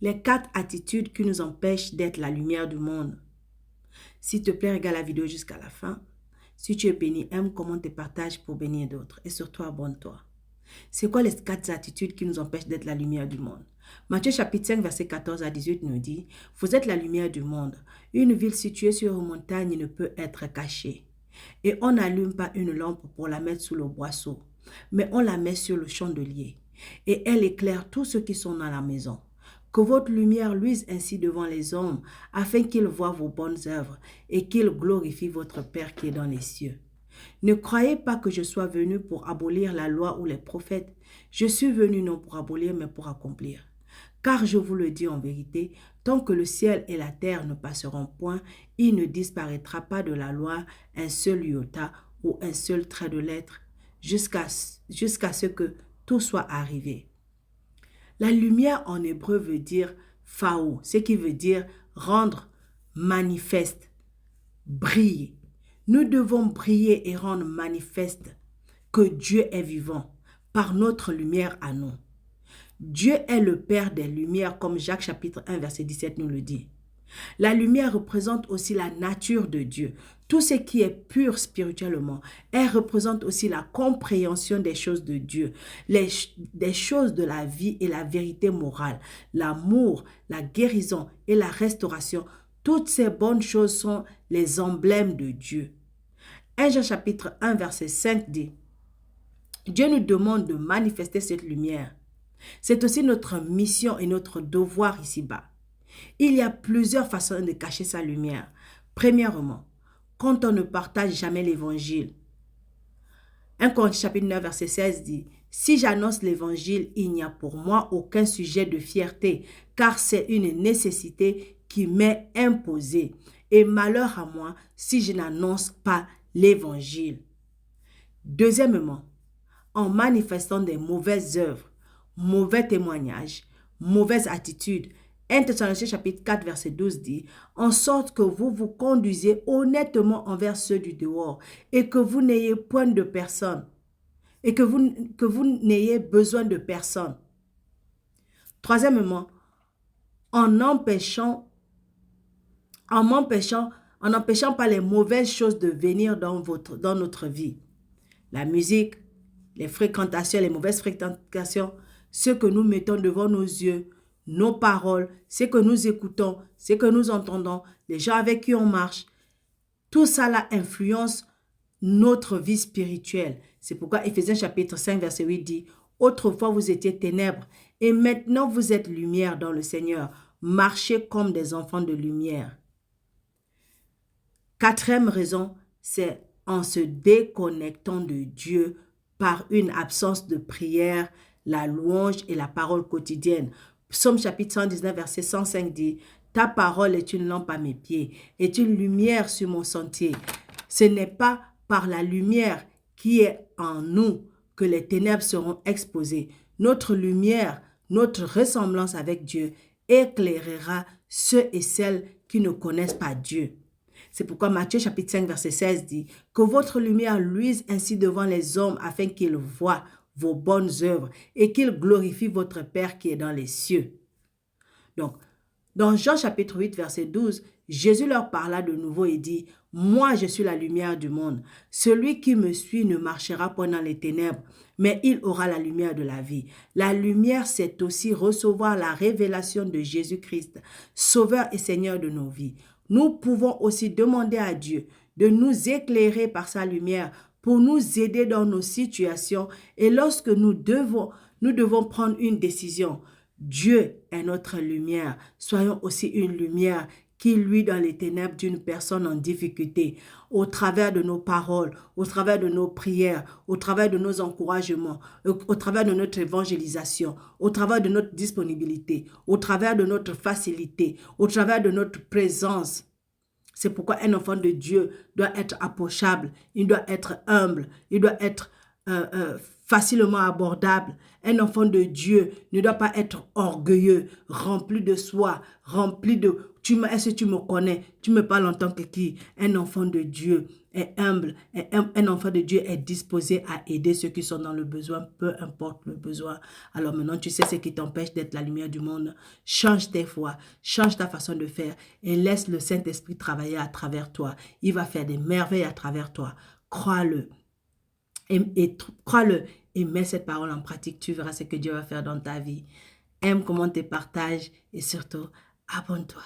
Les 4 attitudes qui nous empêchent d'être la lumière du monde. S'il te plaît, regarde la vidéo jusqu'à la fin. Si tu es béni, aime, commente et partage pour bénir d'autres. Et surtout, abonne-toi. C'est quoi les 4 attitudes qui nous empêchent d'être la lumière du monde? Matthieu chapitre 5, verset 14 à 18 nous dit, « Vous êtes la lumière du monde. Une ville située sur une montagne ne peut être cachée. Et on n'allume pas une lampe pour la mettre sous le boisseau, mais on la met sur le chandelier. Et elle éclaire tous ceux qui sont dans la maison. Que votre lumière luise ainsi devant les hommes, afin qu'ils voient vos bonnes œuvres et qu'ils glorifient votre Père qui est dans les cieux. Ne croyez pas que je sois venu pour abolir la loi ou les prophètes. Je suis venu non pour abolir, mais pour accomplir. Car je vous le dis en vérité, tant que le ciel et la terre ne passeront point, il ne disparaîtra pas de la loi un seul iota ou un seul trait de lettre, jusqu'à ce que tout soit arrivé. La lumière en hébreu veut dire phao, ce qui veut dire rendre manifeste, briller. Nous devons briller et rendre manifeste que Dieu est vivant par notre lumière à nous. Dieu est le Père des lumières, comme Jacques chapitre 1, verset 17 nous le dit. La lumière représente aussi la nature de Dieu. Tout ce qui est pur spirituellement, elle représente aussi la compréhension des choses de Dieu, des choses de la vie et la vérité morale, l'amour, la guérison et la restauration. Toutes ces bonnes choses sont les emblèmes de Dieu. 1 Jean chapitre 1, verset 5 dit, Dieu nous demande de manifester cette lumière. C'est aussi notre mission et notre devoir ici-bas. Il y a plusieurs façons de cacher sa lumière. Premièrement, quand on ne partage jamais l'évangile. 1 Corinthiens chapitre 9, verset 16 dit, « Si j'annonce l'évangile, il n'y a pour moi aucun sujet de fierté, car c'est une nécessité qui m'est imposée. Et malheur à moi si je n'annonce pas l'évangile. » Deuxièmement, en manifestant des mauvaises œuvres, mauvais témoignages, mauvaise attitude. 1 Thessaloniciens chapitre 4 verset 12 dit, en sorte que vous vous conduisez honnêtement envers ceux du dehors et que vous n'ayez point de personne et que vous n'ayez besoin de personne. Troisièmement, en empêchant pas les mauvaises choses de venir dans notre vie. La musique, les fréquentations, les mauvaises fréquentations, ce que nous mettons devant nos yeux, nos paroles, ce que nous écoutons, ce que nous entendons, les gens avec qui on marche, tout ça là influence notre vie spirituelle. C'est pourquoi Éphésiens chapitre 5 verset 8 dit, « Autrefois vous étiez ténèbres et maintenant vous êtes lumière dans le Seigneur. Marchez comme des enfants de lumière. » Quatrième raison, c'est en se déconnectant de Dieu par une absence de prière, la louange et la parole quotidienne. Psaume chapitre 119, verset 105 dit, « Ta parole est une lampe à mes pieds, est une lumière sur mon sentier. » Ce n'est pas par la lumière qui est en nous que les ténèbres seront exposées. Notre lumière, notre ressemblance avec Dieu éclairera ceux et celles qui ne connaissent pas Dieu. C'est pourquoi Matthieu chapitre 5 verset 16 dit, « Que votre lumière luise ainsi devant les hommes afin qu'ils voient vos bonnes œuvres et qu'ils glorifient votre Père qui est dans les cieux. » Donc, dans Jean chapitre 8 verset 12, Jésus leur parla de nouveau et dit, « Moi je suis la lumière du monde. Celui qui me suit ne marchera pas dans les ténèbres, mais il aura la lumière de la vie. » La lumière, c'est aussi recevoir la révélation de Jésus-Christ, Sauveur et Seigneur de nos vies. Nous pouvons aussi demander à Dieu de nous éclairer par sa lumière pour nous aider dans nos situations. Et lorsque nous devons prendre une décision, Dieu est notre lumière. Soyons aussi une lumière qui luit dans les ténèbres d'une personne en difficulté, au travers de nos paroles, au travers de nos prières, au travers de nos encouragements, au travers de notre évangélisation, au travers de notre disponibilité, au travers de notre facilité, au travers de notre présence. C'est pourquoi un enfant de Dieu doit être approchable, il doit être humble, il doit être facilement abordable. Un enfant de Dieu ne doit pas être orgueilleux, rempli de soi, rempli de... Est-ce que tu me connais? Tu me parles en tant que qui? Un enfant de Dieu est humble, un enfant de Dieu est disposé à aider ceux qui sont dans le besoin, peu importe le besoin. Alors maintenant, tu sais ce qui t'empêche d'être la lumière du monde. Change tes voies, change ta façon de faire et laisse le Saint-Esprit travailler à travers toi. Il va faire des merveilles à travers toi. Crois-le. Crois-le et mets cette parole en pratique. Tu verras ce que Dieu va faire dans ta vie. Aime, commente et partage et surtout, abonne-toi.